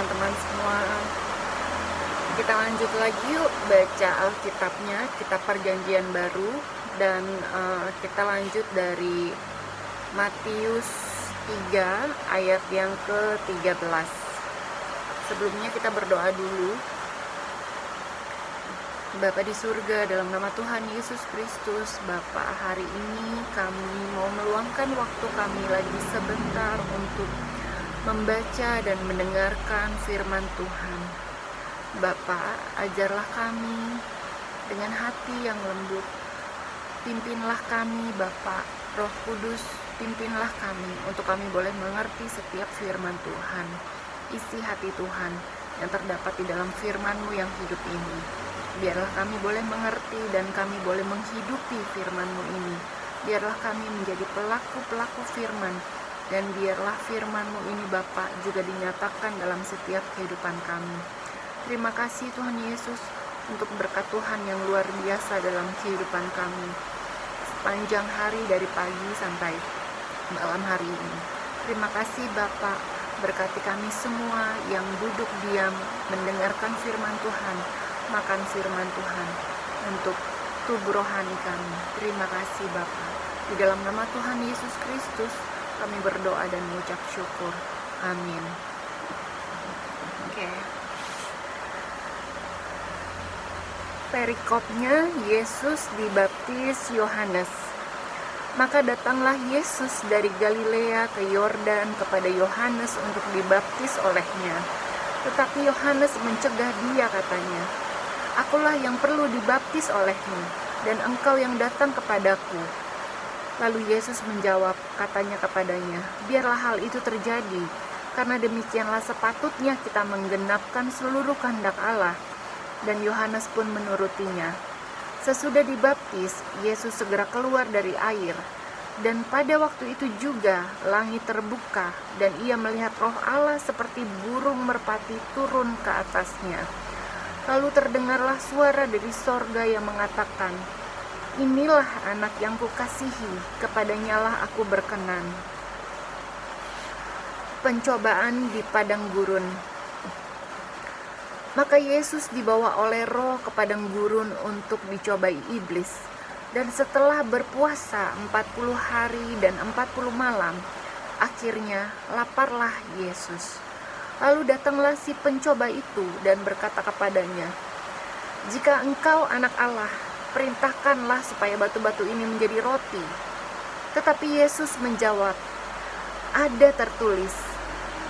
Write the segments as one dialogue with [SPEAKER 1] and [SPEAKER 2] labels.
[SPEAKER 1] teman-teman semua. Kita lanjut lagi yuk baca Alkitabnya, Kitab Perjanjian Baru. Dan kita lanjut dari Matius 3 ayat yang ke-13. Sebelumnya kita berdoa dulu. Bapa di surga, dalam nama Tuhan Yesus Kristus, Bapa, hari ini kami mau meluangkan waktu kami lagi sebentar untuk membaca dan mendengarkan firman Tuhan. Bapa, ajarlah kami dengan hati yang lembut. Pimpinlah kami, Bapa, Roh Kudus, pimpinlah kami untuk kami boleh mengerti setiap firman Tuhan. Isi hati Tuhan yang terdapat di dalam firman-Mu yang hidup ini. Biarlah kami boleh mengerti dan kami boleh menghidupi firman-Mu ini. Biarlah kami menjadi pelaku-pelaku firman. Dan biarlah firman-Mu ini Bapa juga dinyatakan dalam setiap kehidupan kami. Terima kasih Tuhan Yesus untuk berkat Tuhan yang luar biasa dalam kehidupan kami. Sepanjang hari dari pagi sampai malam hari ini. Terima kasih Bapa, berkati kami semua yang duduk diam mendengarkan firman Tuhan. Makan firman Tuhan untuk tubuh rohani kami. Terima kasih Bapa. Di dalam nama Tuhan Yesus Kristus kami berdoa dan mengucap syukur. Amin. Oke. Perikopnya, Yesus dibaptis Yohanes. Maka datanglah Yesus dari Galilea ke Yordan kepada Yohanes untuk dibaptis olehnya. Tetapi Yohanes mencegah dia, katanya, "Akulah yang perlu dibaptis olehmu, dan engkau yang datang kepadaku." Lalu Yesus menjawab, katanya kepadanya, "Biarlah hal itu terjadi, karena demikianlah sepatutnya kita menggenapkan seluruh kehendak Allah." Dan Yohanes pun menurutinya. Sesudah dibaptis, Yesus segera keluar dari air. Dan pada waktu itu juga langit terbuka, dan ia melihat Roh Allah seperti burung merpati turun ke atasnya. Lalu terdengarlah suara dari sorga yang mengatakan, "Inilah anak yang kukasihi, kepadanyalah aku berkenan." Pencobaan di padang gurun. Maka Yesus dibawa oleh Roh ke padang gurun untuk dicobai iblis. Dan setelah berpuasa 40 hari dan 40 malam, akhirnya laparlah Yesus. Lalu datanglah si pencoba itu dan berkata kepadanya, "Jika engkau anak Allah, perintahkanlah supaya batu-batu ini menjadi roti." Tetapi Yesus menjawab, "Ada tertulis,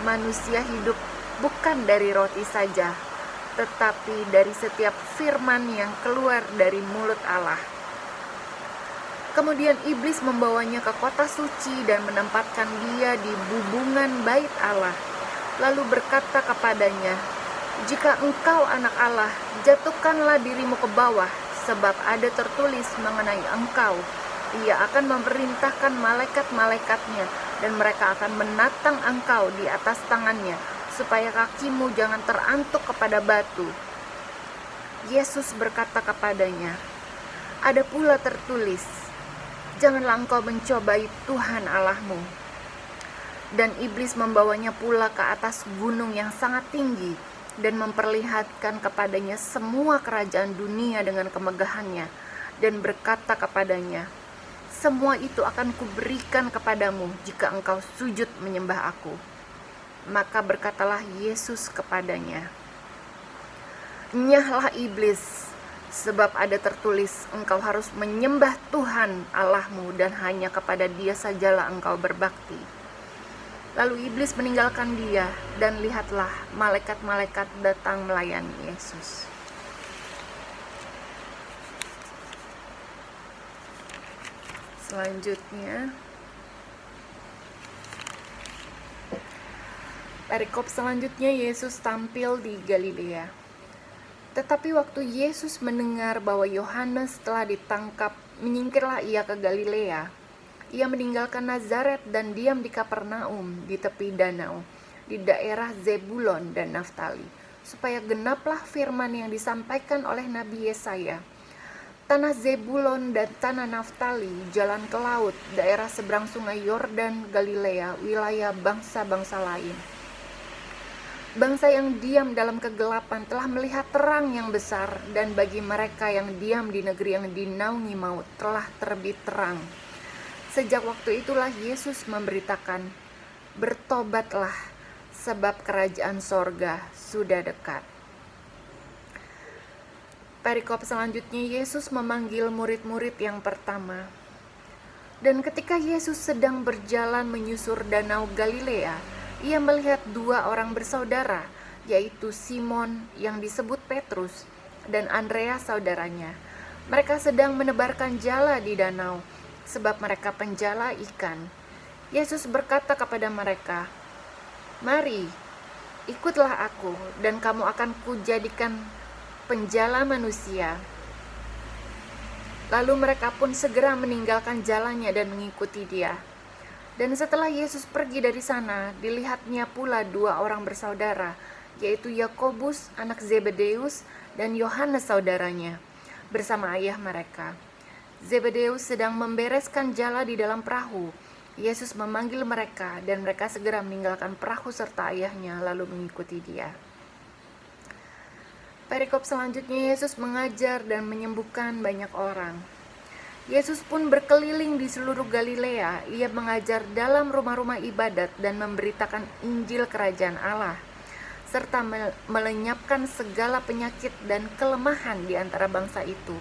[SPEAKER 1] manusia hidup bukan dari roti saja, tetapi dari setiap firman yang keluar dari mulut Allah." Kemudian iblis membawanya ke kota suci dan menempatkan dia di bubungan bait Allah. Lalu berkata kepadanya, "Jika engkau anak Allah, jatuhkanlah dirimu ke bawah, sebab ada tertulis mengenai engkau, Ia akan memerintahkan malaikat-malaikatnya, dan mereka akan menatang engkau di atas tangannya, supaya kakimu jangan terantuk kepada batu." Yesus berkata kepadanya, "Ada pula tertulis, janganlah engkau mencobai Tuhan Allahmu." Dan iblis membawanya pula ke atas gunung yang sangat tinggi dan memperlihatkan kepadanya semua kerajaan dunia dengan kemegahannya, dan berkata kepadanya, "Semua itu akan kuberikan kepadamu jika engkau sujud menyembah aku." Maka berkatalah Yesus kepadanya, "Enyahlah iblis, sebab ada tertulis, engkau harus menyembah Tuhan Allahmu dan hanya kepada Dia sajalah engkau berbakti." Lalu iblis meninggalkan dia, dan lihatlah malaikat-malaikat datang melayani Yesus. Selanjutnya, perikop selanjutnya, Yesus tampil di Galilea. Tetapi waktu Yesus mendengar bahwa Yohanes telah ditangkap, menyingkirlah ia ke Galilea. Ia meninggalkan Nazaret dan diam di Kapernaum di tepi danau, di daerah Zebulon dan Naftali, supaya genaplah firman yang disampaikan oleh Nabi Yesaya. Tanah Zebulon dan tanah Naftali, jalan ke laut, daerah seberang sungai Yordan, Galilea, wilayah bangsa-bangsa lain. Bangsa yang diam dalam kegelapan telah melihat terang yang besar, dan bagi mereka yang diam di negeri yang dinaungi maut telah terbit terang. Sejak waktu itulah Yesus memberitakan, "Bertobatlah, sebab kerajaan sorga sudah dekat." Perikop selanjutnya, Yesus memanggil murid-murid yang pertama. Dan ketika Yesus sedang berjalan menyusur danau Galilea, ia melihat dua orang bersaudara, yaitu Simon yang disebut Petrus dan Andreas saudaranya. Mereka sedang menebarkan jala di danau, sebab mereka penjala ikan. Yesus berkata kepada mereka, "Mari, ikutlah aku, dan kamu akan kujadikan penjala manusia." Lalu mereka pun segera meninggalkan jalannya dan mengikuti dia. Dan setelah Yesus pergi dari sana, dilihatnya pula dua orang bersaudara, yaitu Yakobus anak Zebedeus dan Yohanes saudaranya, bersama ayah mereka. Zebedeus sedang membereskan jala di dalam perahu. Yesus memanggil mereka, dan mereka segera meninggalkan perahu serta ayahnya, lalu mengikuti dia. Perikop selanjutnya, Yesus mengajar dan menyembuhkan banyak orang. Yesus pun berkeliling di seluruh Galilea. Ia mengajar dalam rumah-rumah ibadat dan memberitakan Injil Kerajaan Allah, serta melenyapkan segala penyakit dan kelemahan di antara bangsa itu.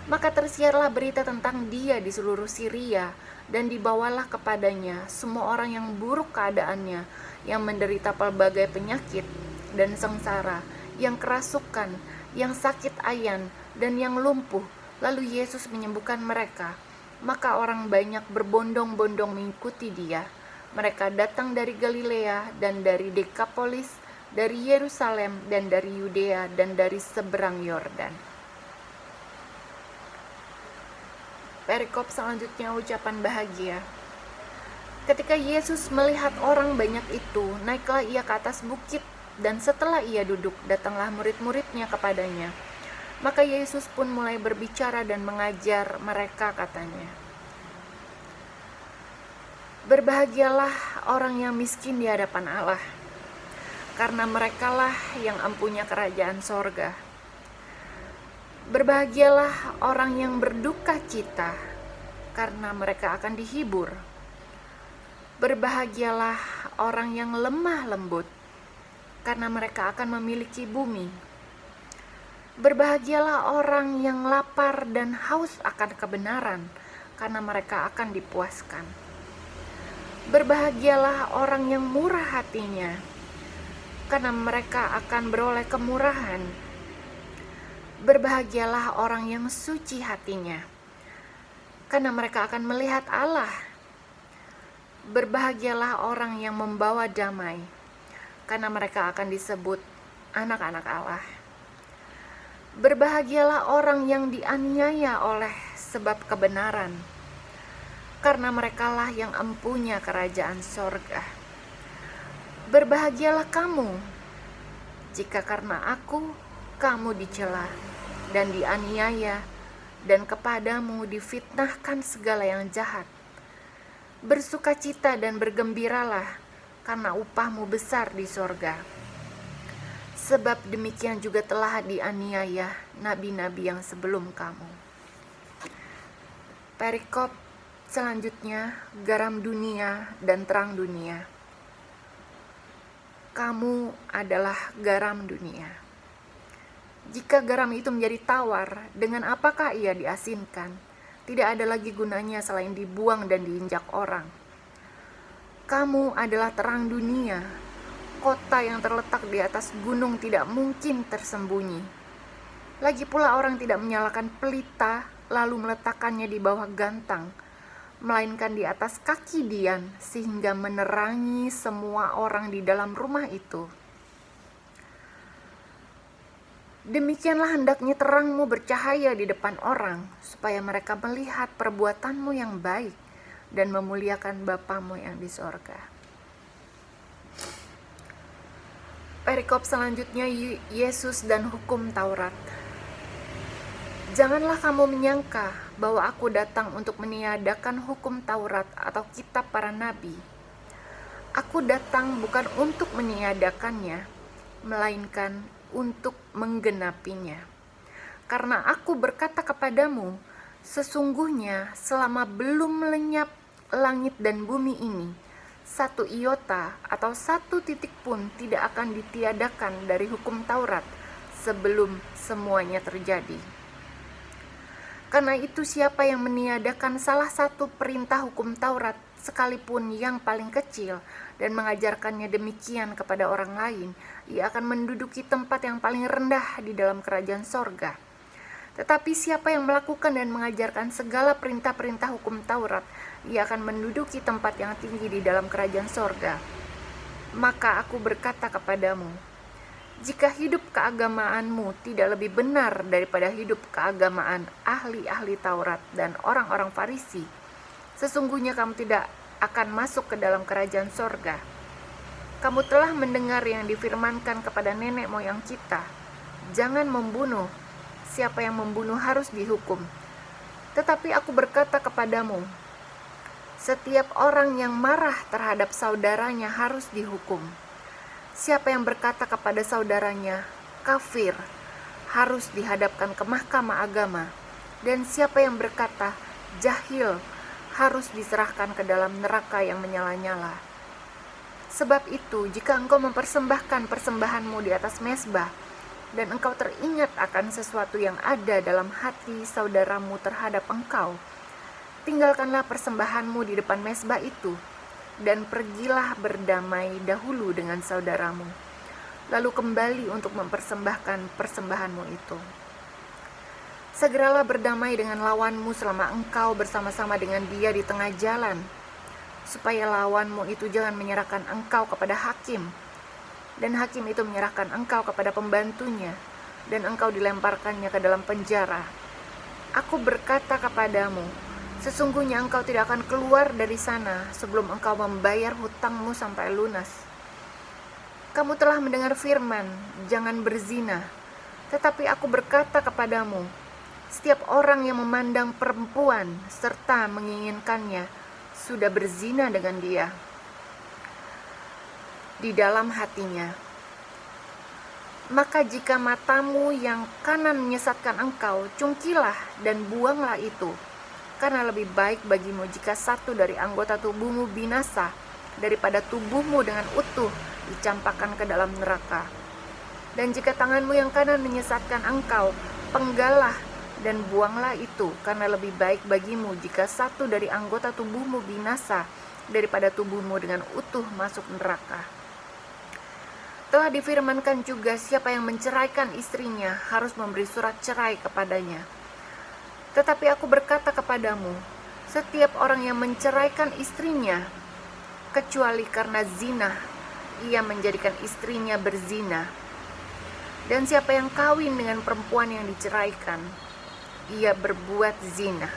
[SPEAKER 1] Maka tersiarlah berita tentang dia di seluruh Syria, dan dibawalah kepadanya semua orang yang buruk keadaannya, yang menderita pelbagai penyakit dan sengsara, yang kerasukan, yang sakit ayan, dan yang lumpuh. Lalu Yesus menyembuhkan mereka. Maka orang banyak berbondong-bondong mengikuti dia. Mereka datang dari Galilea dan dari Dekapolis, dari Yerusalem dan dari Yudea dan dari seberang Yordan. Perikop selanjutnya, ucapan bahagia. Ketika Yesus melihat orang banyak itu, naiklah ia ke atas bukit, dan setelah ia duduk, datanglah murid-muridnya kepadanya. Maka Yesus pun mulai berbicara dan mengajar mereka, katanya, "Berbahagialah orang yang miskin di hadapan Allah, karena merekalah yang empunya kerajaan sorga. Berbahagialah orang yang berduka cita, karena mereka akan dihibur. Berbahagialah orang yang lemah lembut, karena mereka akan memiliki bumi. Berbahagialah orang yang lapar dan haus akan kebenaran, karena mereka akan dipuaskan. Berbahagialah orang yang murah hatinya, karena mereka akan beroleh kemurahan. Berbahagialah orang yang suci hatinya, karena mereka akan melihat Allah. Berbahagialah orang yang membawa damai, karena mereka akan disebut anak-anak Allah. Berbahagialah orang yang dianiaya oleh sebab kebenaran, karena merekalah yang empunya kerajaan sorga. Berbahagialah kamu, jika karena aku kamu dicela dan dianiaya, dan kepadamu difitnahkan segala yang jahat. Bersukacita dan bergembiralah, karena upahmu besar di sorga. Sebab demikian juga telah dianiaya nabi-nabi yang sebelum kamu." Perikop selanjutnya, garam dunia dan terang dunia. Kamu adalah garam dunia. Jika garam itu menjadi tawar, dengan apakah ia diasinkan? Tidak ada lagi gunanya selain dibuang dan diinjak orang. Kamu adalah terang dunia. Kota yang terletak di atas gunung tidak mungkin tersembunyi. Lagi pula orang tidak menyalakan pelita lalu meletakkannya di bawah gantang, melainkan di atas kaki dian, sehingga menerangi semua orang di dalam rumah itu. Demikianlah hendaknya terangmu bercahaya di depan orang, supaya mereka melihat perbuatanmu yang baik dan memuliakan Bapamu yang di sorga. Perikop selanjutnya, Yesus dan hukum Taurat. Janganlah kamu menyangka bahwa aku datang untuk meniadakan hukum Taurat atau kitab para nabi. Aku datang bukan untuk meniadakannya, melainkan untuk menggenapinya. Karena aku berkata kepadamu, sesungguhnya selama belum melenyap langit dan bumi ini, satu iota atau satu titik pun tidak akan ditiadakan dari hukum Taurat sebelum semuanya terjadi. Karena itu siapa yang meniadakan salah satu perintah hukum Taurat, sekalipun yang paling kecil, dan mengajarkannya demikian kepada orang lain, ia akan menduduki tempat yang paling rendah di dalam kerajaan sorga. Tetapi siapa yang melakukan dan mengajarkan segala perintah-perintah hukum Taurat, ia akan menduduki tempat yang tinggi di dalam kerajaan sorga. Maka aku berkata kepadamu, jika hidup keagamaanmu tidak lebih benar daripada hidup keagamaan ahli-ahli Taurat dan orang-orang Farisi, sesungguhnya kamu tidak akan masuk ke dalam kerajaan sorga. Kamu telah mendengar yang difirmankan kepada nenek moyang kita, jangan membunuh, siapa yang membunuh harus dihukum. Tetapi aku berkata kepadamu, setiap orang yang marah terhadap saudaranya harus dihukum. Siapa yang berkata kepada saudaranya, kafir, harus dihadapkan ke mahkamah agama. Dan siapa yang berkata, jahil, harus diserahkan ke dalam neraka yang menyala-nyala. Sebab itu, jika engkau mempersembahkan persembahanmu di atas mezbah, dan engkau teringat akan sesuatu yang ada dalam hati saudaramu terhadap engkau, tinggalkanlah persembahanmu di depan mezbah itu, dan pergilah berdamai dahulu dengan saudaramu, lalu kembali untuk mempersembahkan persembahanmu itu. Segeralah berdamai dengan lawanmu selama engkau bersama-sama dengan dia di tengah jalan, supaya lawanmu itu jangan menyerahkan engkau kepada hakim, dan hakim itu menyerahkan engkau kepada pembantunya, dan engkau dilemparkannya ke dalam penjara. Aku berkata kepadamu, sesungguhnya engkau tidak akan keluar dari sana sebelum engkau membayar hutangmu sampai lunas. Kamu telah mendengar firman, jangan berzina. Tetapi aku berkata kepadamu, setiap orang yang memandang perempuan serta menginginkannya sudah berzina dengan dia di dalam hatinya. Maka jika matamu yang kanan menyesatkan engkau, cungkilah dan buanglah itu. Karena lebih baik bagimu jika satu dari anggota tubuhmu binasa daripada tubuhmu dengan utuh dicampakkan ke dalam neraka. Dan jika tanganmu yang kanan menyesatkan engkau, penggalah dan buanglah itu, karena lebih baik bagimu jika satu dari anggota tubuhmu binasa daripada tubuhmu dengan utuh masuk neraka. Telah difirmankan juga, siapa yang menceraikan istrinya harus memberi surat cerai kepadanya. Tetapi aku berkata kepadamu, setiap orang yang menceraikan istrinya, kecuali karena zina, ia menjadikan istrinya berzina. Dan siapa yang kawin dengan perempuan yang diceraikan, ia berbuat zina.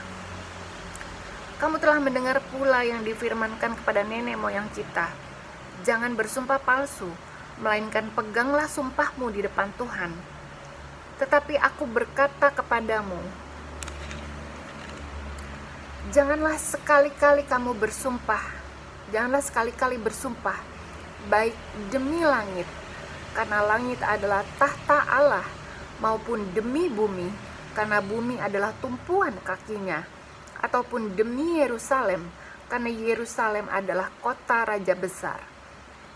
[SPEAKER 1] Kamu telah mendengar pula yang difirmankan kepada nenek moyang kita, jangan bersumpah palsu, melainkan peganglah sumpahmu di depan Tuhan. Tetapi aku berkata kepadamu, janganlah sekali-kali bersumpah, baik demi langit, karena langit adalah tahta Allah, maupun demi bumi, karena bumi adalah tumpuan kakinya, ataupun demi Yerusalem, karena Yerusalem adalah kota raja besar.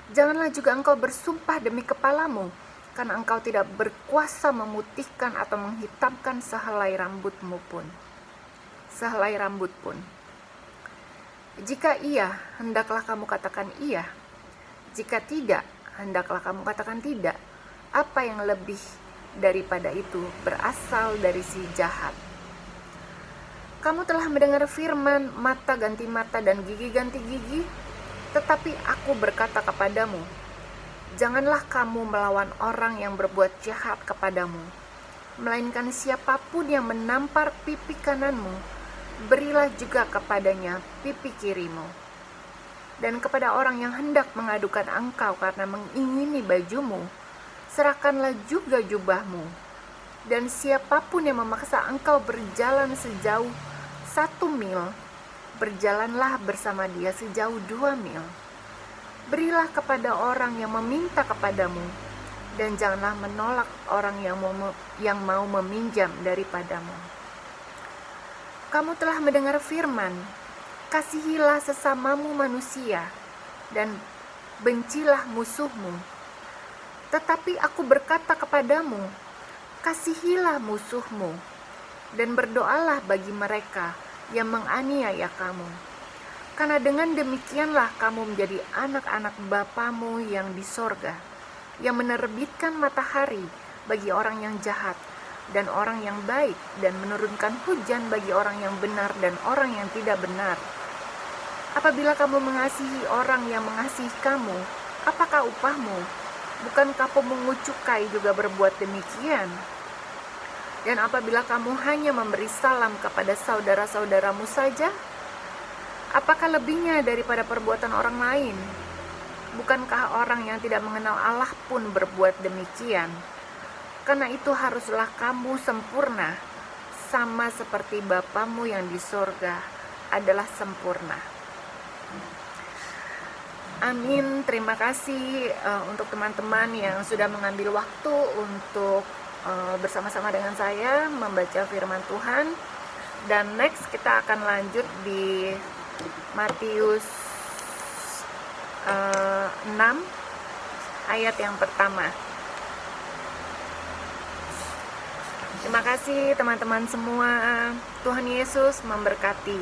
[SPEAKER 1] Janganlah juga engkau bersumpah demi kepalamu, karena engkau tidak berkuasa memutihkan atau menghitamkan sehelai rambut pun. Jika iya, hendaklah kamu katakan iya. Jika tidak, hendaklah kamu katakan tidak. Apa yang lebih daripada itu berasal dari si jahat. Kamu telah mendengar firman, mata ganti mata dan gigi ganti gigi. Tetapi aku berkata kepadamu, janganlah kamu melawan orang yang berbuat jahat kepadamu, melainkan siapapun yang menampar pipi kananmu, berilah juga kepadanya pipi kirimu. Dan kepada orang yang hendak mengadukan engkau karena mengingini bajumu, serahkanlah juga jubahmu. Dan siapapun yang memaksa engkau berjalan sejauh 1 mil, berjalanlah bersama dia sejauh 2 mil. Berilah kepada orang yang meminta kepadamu, dan janganlah menolak orang yang mau meminjam daripadamu. Kamu telah mendengar firman, kasihilah sesamamu manusia, dan bencilah musuhmu. Tetapi aku berkata kepadamu, kasihilah musuhmu, dan berdoalah bagi mereka yang menganiaya kamu. Karena dengan demikianlah kamu menjadi anak-anak Bapamu yang di sorga, yang menerbitkan matahari bagi orang yang jahat dan orang yang baik, dan menurunkan hujan bagi orang yang benar dan orang yang tidak benar. Apabila kamu mengasihi orang yang mengasihi kamu, apakah upahmu? Bukankah pemungut cukai juga berbuat demikian? Dan apabila kamu hanya memberi salam kepada saudara-saudaramu saja, apakah lebihnya daripada perbuatan orang lain? Bukankah orang yang tidak mengenal Allah pun berbuat demikian? Karena itu haruslah kamu sempurna, sama seperti Bapamu yang di sorga adalah sempurna. Amin. Terima kasih untuk teman-teman yang sudah mengambil waktu untuk bersama-sama dengan saya membaca firman Tuhan. Dan next kita akan lanjut di Matius 6 ayat yang pertama. Terima kasih teman-teman semua. Tuhan Yesus memberkati.